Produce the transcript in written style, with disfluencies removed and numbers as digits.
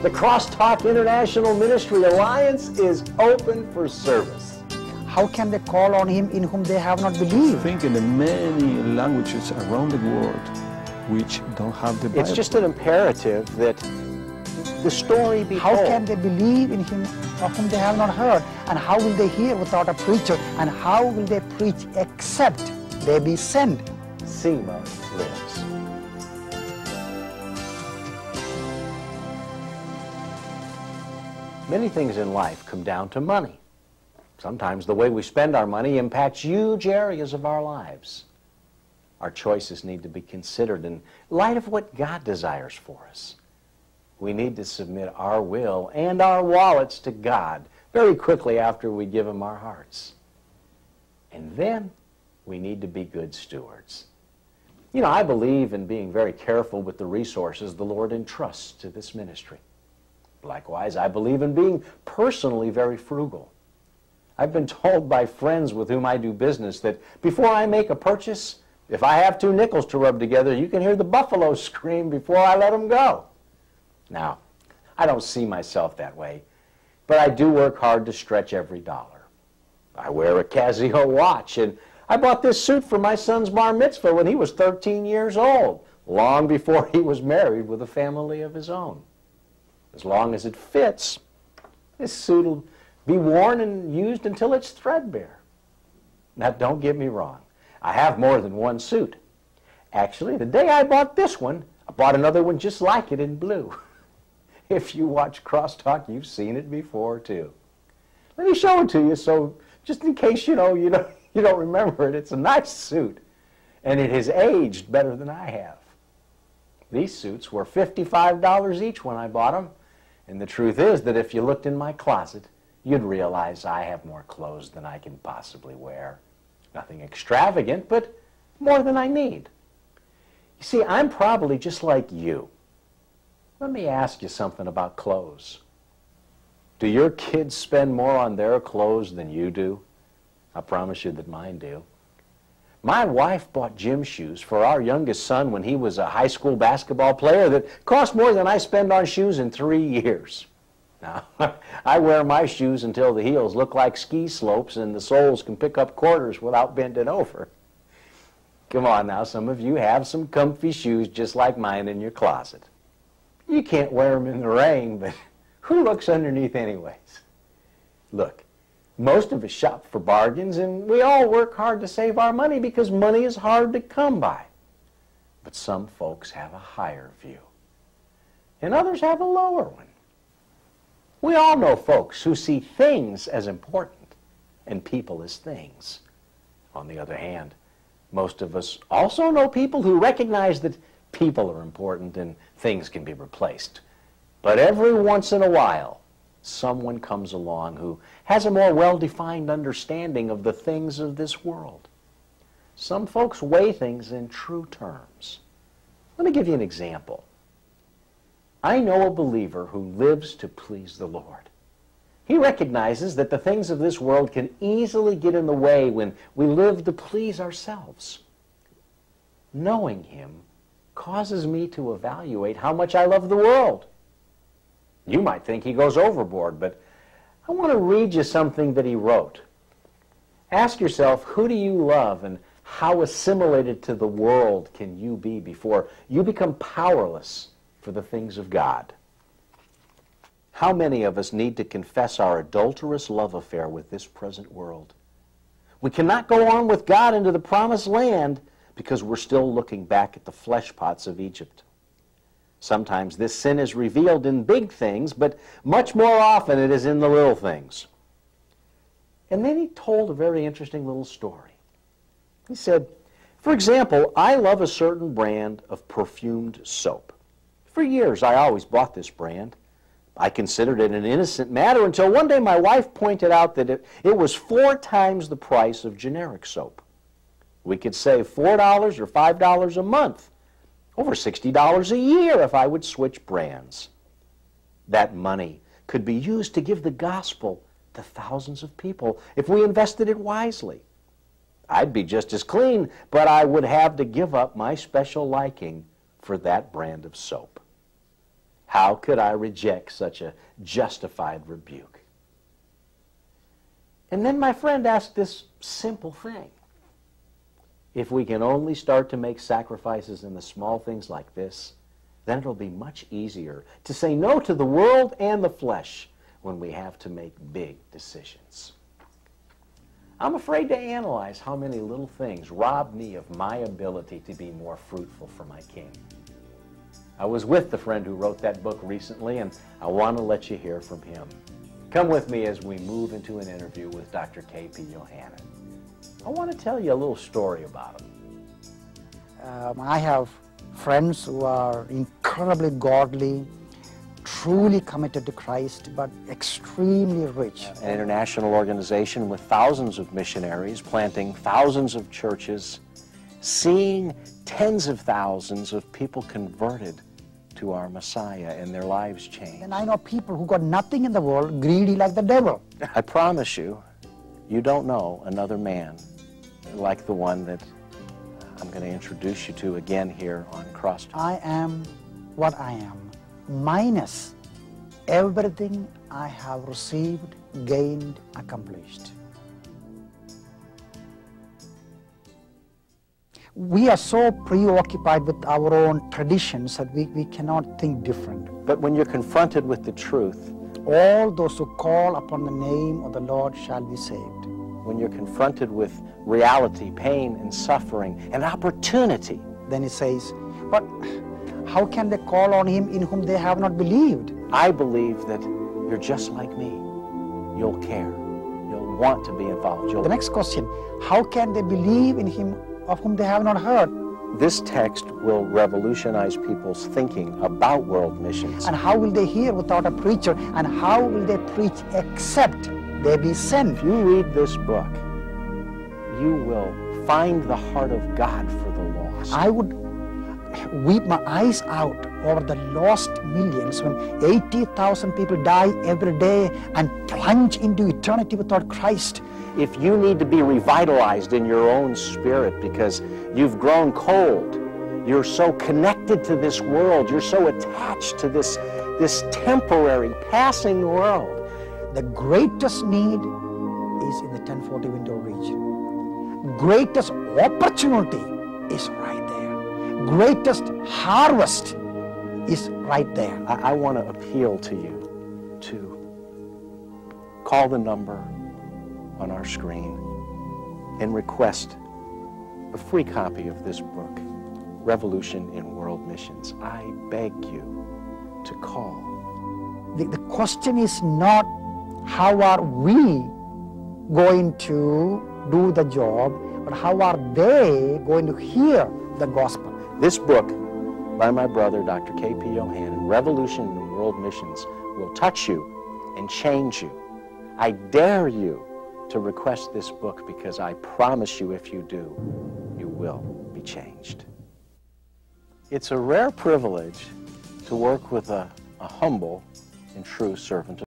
The Crosstalk International Ministry Alliance is open for service. How can they call on Him in whom they have not believed? Think in the many languages around the world which don't have the Bible. It's just an imperative that the story be How told. can they believe in Him of whom they have not heard? And how will they hear without a preacher? And how will they preach except they be sent? SEMA lives. Many things in life come down to money. Sometimes the way we spend our money impacts huge areas of our lives. Our choices need to be considered in light of what God desires for us. We need to submit our will and our wallets to God very quickly after we give Him our hearts. And then we need to be good stewards. You know, I believe in being very careful with the resources the Lord entrusts to this ministry. Likewise, I believe in being personally very frugal. I've been told by friends with whom I do business that before I make a purchase, if I have 2 nickels to rub together, you can hear the buffalo scream before I let them go. Now, I don't see myself that way, but I do work hard to stretch every dollar. I wear a Casio watch, and I bought this suit for my son's bar mitzvah when he was 13 years old, long before he was married with a family of his own. As long as it fits, this suit will be worn and used until it's threadbare. Now, don't get me wrong. I have more than one suit. Actually, the day I bought this one, I bought another one just like it in blue. If you watch Crosstalk, you've seen it before, too. Let me show it to you, so just in case you don't remember it, it's a nice suit, and it has aged better than I have. These suits were $55 each when I bought them, and the truth is that if you looked in my closet, you'd realize I have more clothes than I can possibly wear. Nothing extravagant, but more than I need. You see, I'm probably just like you. Let me ask you something about clothes. Do your kids spend more on their clothes than you do? I promise you that mine do. My wife bought gym shoes for our youngest son when he was a high school basketball player that cost more than I spend on shoes in 3 years. Now, I wear my shoes until the heels look like ski slopes and the soles can pick up quarters without bending over. Come on now, some of you have some comfy shoes just like mine in your closet. You can't wear them in the rain, but who looks underneath anyways? Look, most of us shop for bargains, and we all work hard to save our money because money is hard to come by. But some folks have a higher view, and others have a lower one. We all know folks who see things as important and people as things. On the other hand, most of us also know people who recognize that people are important and things can be replaced. But every once in a while, someone comes along who has a more well-defined understanding of the things of this world. Some folks weigh things in true terms. Let me give you an example. I know a believer who lives to please the Lord. He recognizes that the things of this world can easily get in the way when we live to please ourselves. Knowing him causes me to evaluate how much I love the world. You might think he goes overboard, but I want to read you something that he wrote. Ask yourself, who do you love and how assimilated to the world can you be before you become powerless for the things of God? How many of us need to confess our adulterous love affair with this present world? We cannot go on with God into the promised land because we're still looking back at the flesh pots of Egypt. Sometimes this sin is revealed in big things, but much more often it is in the little things. And then he told a very interesting little story. He said, for example, I love a certain brand of perfumed soap. For years, I always bought this brand. I considered it an innocent matter until one day my wife pointed out that it was 4 times the price of generic soap. We could save $4 or $5 a month, over $60 a year if I would switch brands. That money could be used to give the gospel to thousands of people if we invested it wisely. I'd be just as clean, but I would have to give up my special liking for that brand of soap. How could I reject such a justified rebuke? And then my friend asked this simple thing. If we can only start to make sacrifices in the small things like this, then it'll be much easier to say no to the world and the flesh when we have to make big decisions. I'm afraid to analyze how many little things rob me of my ability to be more fruitful for my King. I was with the friend who wrote that book recently, and I want to let you hear from him. Come with me as we move into an interview with Dr. K.P. Yohannan. I want to tell you a little story about him. I have friends who are incredibly godly, truly committed to Christ, but extremely rich. An international organization with thousands of missionaries, planting thousands of churches, seeing tens of thousands of people converted to our Messiah and their lives changed. And I know people who got nothing in the world, greedy like the devil. I promise you, you don't know another man like the one that I'm going to introduce you to again here on Crosstalk. I am what I am, minus everything I have received, gained, accomplished. We are so preoccupied with our own traditions that we cannot think different. But when you're confronted with the truth, all those who call upon the name of the Lord shall be saved. When you're confronted with reality, pain, and suffering, and opportunity, then he says, but how can they call on him in whom they have not believed? I believe that you're just like me. You'll care. You'll want to be involved. The next question, how can they believe in him of whom they have not heard? This text will revolutionize people's thinking about world missions. And how will they hear without a preacher? And how will they preach except they be sent? If you read this book, you will find the heart of God for the lost. I would weep my eyes out over the lost millions when 80,000 people die every day and plunge into eternity without Christ. If you need to be revitalized in your own spirit because you've grown cold, you're so connected to this world, you're so attached to this temporary, passing world. The greatest need is in the 1040 window region. Greatest opportunity is right there. Greatest harvest is right there. I want to appeal to you to call the number on our screen and request a free copy of this book, Revolution in World Missions. I beg you to call. The question is not how are we going to do the job, but how are they going to hear the gospel? This book by my brother, Dr. K.P. Yohannan, Revolution in World Missions, will touch you and change you. I dare you to request this book because I promise you if you do, you will be changed. It's a rare privilege to work with a humble and true servant of